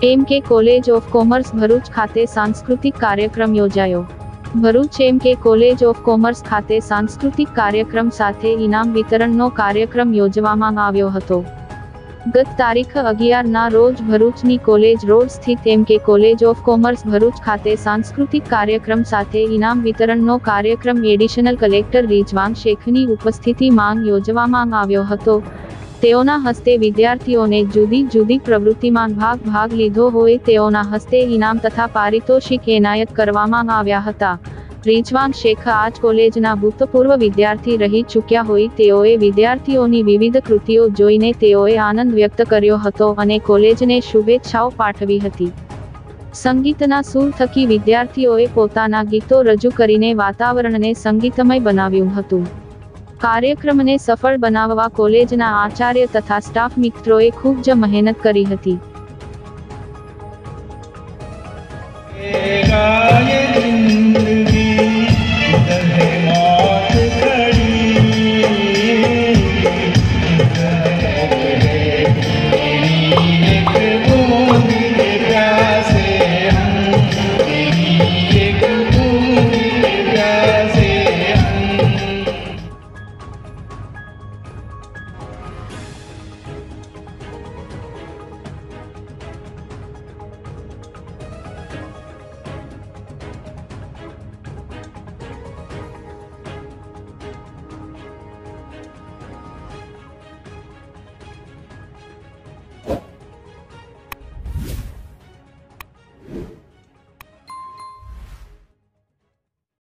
એમ કે college of commerce Bharuch ખાતે સાંસ્કૃતિક કાર્યક્રમ યોજાયો। ભરૂચ એમ કે કોલેજ ઓફ કોમર્સ ખાતે સાંસ્કૃતિક કાર્યક્રમ સાથે ઇનામ વિતરણનો કાર્યક્રમ યોજવામાં આવ્યો હતો। ગત તારીખ 11 ના રોજ ભરૂચની કોલેજ રોડ સ્થિત એમ કે કોલેજ ઓફ કોમર્સ ભરૂચ ખાતે સાંસ્કૃતિક કાર્યક્રમ સાથે ઇનામ વિતરણનો કાર્યક્રમ એડિશનલ કલેક્ટર રિઝવાન શેખની ઉપસ્થિતિમાં યોજવામાં આવ્યો હતો। તેઓના હસ્તે વિદ્યાર્થીઓને જુદી જુદી પ્રવૃત્તિમાં ભાગ લીધો હોય તેઓના હસ્તે ઇનામ તથા પારિતોષિક એનાયત કરવામાં આવ્યા હતા। રિઝવાન શેખ આજ કોલેજના ભૂતપૂર્વ વિદ્યાર્થી રહી ચૂક્યા હોય તેઓએ વિદ્યાર્થીઓની વિવિધ કૃતિઓ જોઈને તેઓએ આનંદ વ્યક્ત કર્યો હતો અને કોલેજને શુભેચ્છાઓ પાઠવી હતી। સંગીતના સૂર થકી વિદ્યાર્થીઓએ પોતાના ગીતો રજૂ કરીને વાતાવરણને સંગીતમય બનાવ્યું હતું। કાર્યક્રમને સફળ બનાવવા કોલેજના આચાર્ય તથા સ્ટાફ મિત્રોએ ખૂબ જ મહેનત કરી હતી।